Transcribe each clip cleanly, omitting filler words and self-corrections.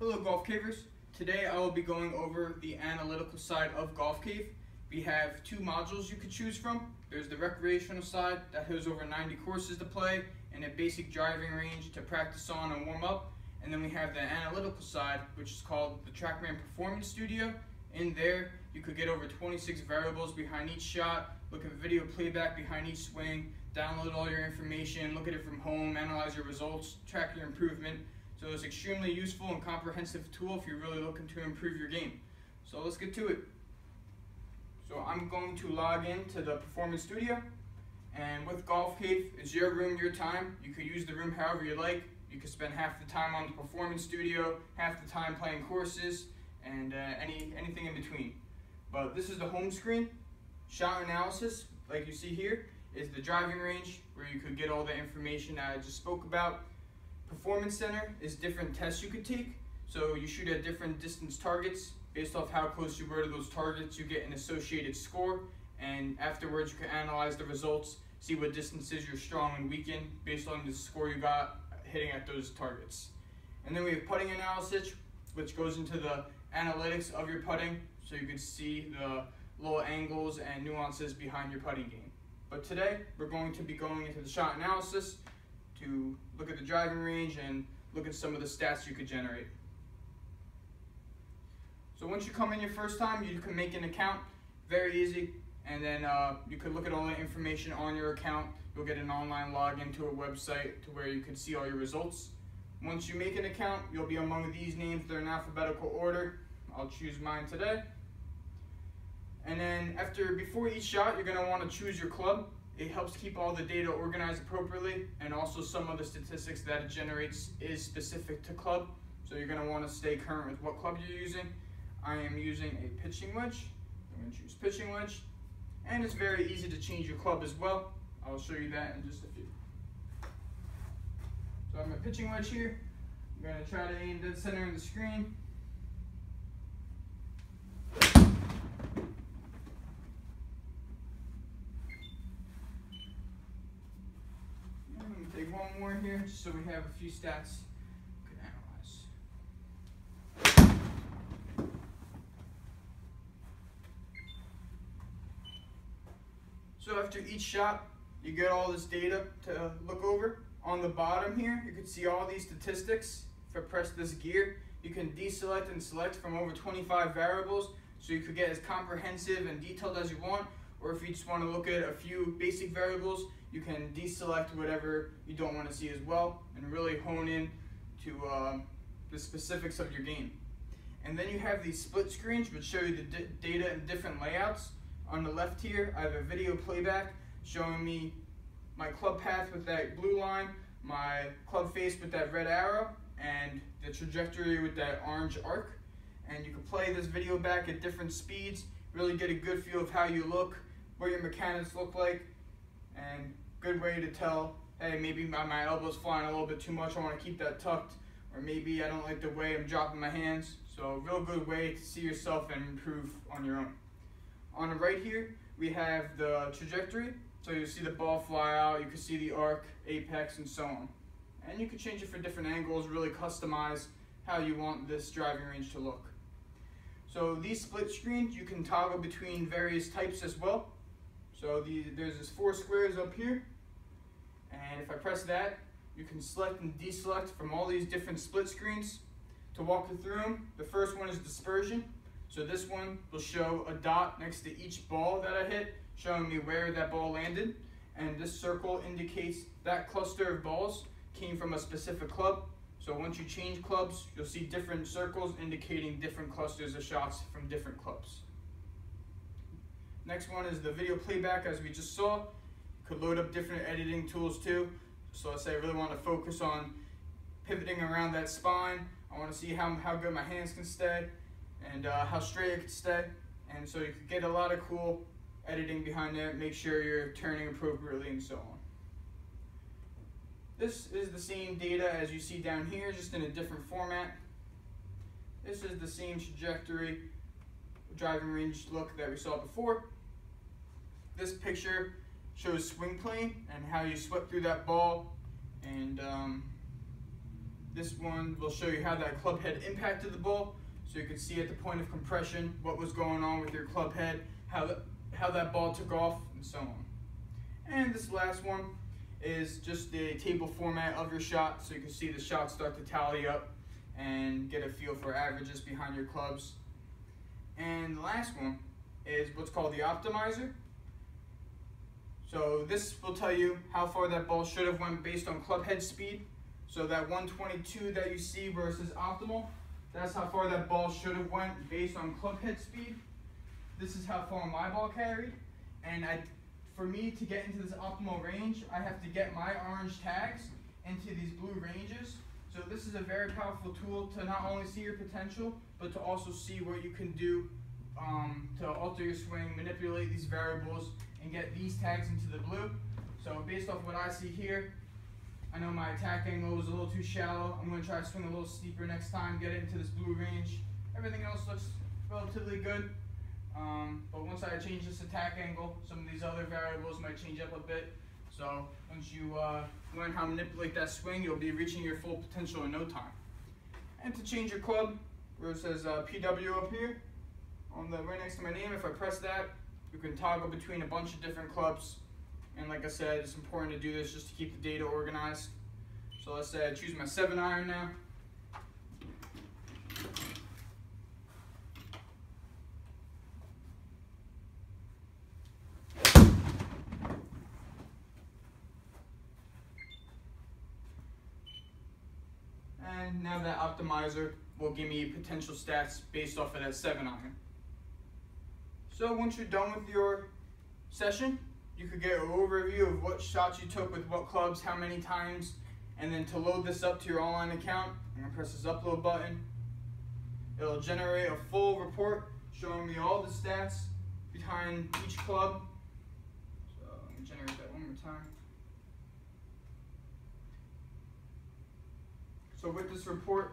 Hello GolfCavers. Today I will be going over the analytical side of GolfCave. We have two modules you could choose from. There's the recreational side that has over 90 courses to play and a basic driving range to practice on and warm up. And then we have the analytical side, which is called the Trackman Performance Studio. In there you could get over 26 variables behind each shot, look at video playback behind each swing, download all your information, look at it from home, analyze your results, track your improvement. So it's an extremely useful and comprehensive tool if you're really looking to improve your game. So let's get to it. So I'm going to log into the Performance Studio, and with GolfCave, it's your room, your time. You could use the room however you like. You could spend half the time on the Performance Studio, half the time playing courses, and anything in between. But this is the home screen. Shot analysis, like you see here, is the driving range where you could get all the information that I just spoke about. Performance Center is different tests you could take. So you shoot at different distance targets. Based off how close you were to those targets, you get an associated score. And afterwards, you can analyze the results, see what distances you're strong and weak in based on the score you got hitting at those targets. And then we have putting analysis, which goes into the analytics of your putting. So you can see the little angles and nuances behind your putting game. But today, we're going to be going into the shot analysis to look at the driving range and look at some of the stats you could generate. So once you come in your first time, you can make an account, very easy, and then you could look at all the information on your account. You'll get an online login to a website to where you can see all your results. Once you make an account, you'll be among these names. They're in alphabetical order. I'll choose mine today. And then before each shot, you're going to want to choose your club. It helps keep all the data organized appropriately, and also some of the statistics that it generates is specific to club. So you're going to want to stay current with what club you're using. I am using a pitching wedge. I'm going to choose pitching wedge. And it's very easy to change your club as well. I'll show you that in just a few. So I have my pitching wedge here. I'm going to try to aim dead center in the screen. Take one more here, just so we have a few stats we can analyze. So after each shot, you get all this data to look over. On the bottom here, you can see all these statistics. If I press this gear, you can deselect and select from over 25 variables, so you could get as comprehensive and detailed as you want. Or if you just want to look at a few basic variables, you can deselect whatever you don't want to see as well and really hone in to the specifics of your game. And then you have these split screens which show you the data in different layouts. On the left here, I have a video playback showing me my club path with that blue line, my club face with that red arrow, and the trajectory with that orange arc. And you can play this video back at different speeds, really get a good feel of how you look, what your mechanics look like, and good way to tell, hey, maybe my elbow's flying a little bit too much, I want to keep that tucked, or maybe I don't like the way I'm dropping my hands. So a real good way to see yourself and improve on your own. On the right here, we have the trajectory, so you see the ball fly out, you can see the arc, apex, and so on. And you can change it for different angles, really customize how you want this driving range to look. So these split screens, you can toggle between various types as well. So there's this 4 squares up here, and if I press that, you can select and deselect from all these different split screens. To walk you through them, the first one is dispersion. So this one will show a dot next to each ball that I hit, showing me where that ball landed, and this circle indicates that cluster of balls came from a specific club. So once you change clubs, you'll see different circles indicating different clusters of shots from different clubs. Next one is the video playback, as we just saw. You could load up different editing tools too. So let's say I really want to focus on pivoting around that spine. I want to see how good my hands can stay and how straight it can stay. And so you could get a lot of cool editing behind there, make sure you're turning appropriately and so on. This is the same data as you see down here, just in a different format. This is the same trajectory, driving range look that we saw before. This picture shows swing plane and how you swept through that ball, and This one will show you how that club head impacted the ball, so you can see at the point of compression what was going on with your club head, how that ball took off, and so on. And this last one is just the table format of your shot, so you can see the shots start to tally up and get a feel for averages behind your clubs. And the last one is what's called the optimizer. So this will tell you how far that ball should have went based on club head speed. So that 122 that you see versus optimal, that's how far that ball should have went based on club head speed. This is how far my ball carried, and for me to get into this optimal range, I have to get my orange tags into these blue ranges. So this is a very powerful tool to not only see your potential, but to also see what you can do to alter your swing, manipulate these variables, and get these tags into the blue. So based off what I see here, I know my attack angle was a little too shallow. I'm going to try to swing a little steeper next time, get it into this blue range. Everything else looks relatively good. But once I change this attack angle, some of these other variables might change up a bit. So once you learn how to manipulate that swing, you'll be reaching your full potential in no time. And to change your club, where it says PW up here, on the right next to my name, if I press that, you can toggle between a bunch of different clubs. And like I said, it's important to do this just to keep the data organized. So let's say I choose my 7-iron now. And now that optimizer will give me potential stats based off of that 7-iron. So once you're done with your session, you could get an overview of what shots you took with what clubs, how many times, and then to load this up to your online account, I'm going to press this upload button. It'll generate a full report showing me all the stats behind each club. So let me generate that one more time. So with this report,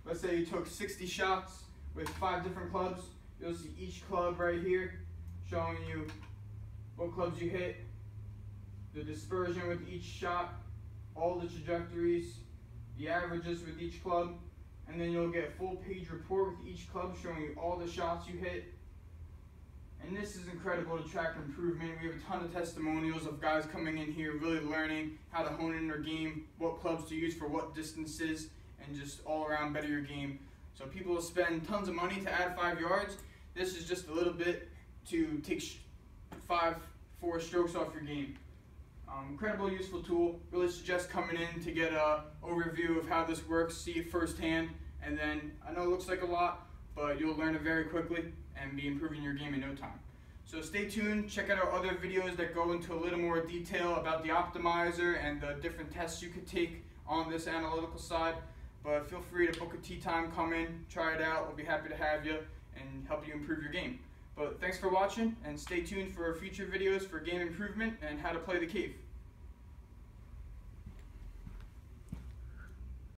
let's say you took 60 shots with 5 different clubs. You'll see each club right here showing you what clubs you hit, the dispersion with each shot, all the trajectories, the averages with each club, and then you'll get a full page report with each club showing you all the shots you hit. And this is incredible to track improvement. We have a ton of testimonials of guys coming in here really learning how to hone in their game, what clubs to use for what distances, and just all around better your game. So people will spend tons of money to add 5 yards. This is just a little bit to take 4 strokes off your game. Incredible useful tool. Really suggest coming in to get an overview of how this works, see it firsthand, and then I know it looks like a lot, but you'll learn it very quickly and be improving your game in no time. So stay tuned, check out our other videos that go into a little more detail about the optimizer and the different tests you could take on this analytical side. But feel free to book a tee time, come in, try it out. We'll be happy to have you and help you improve your game. But thanks for watching, and stay tuned for future videos for game improvement and how to play the cave.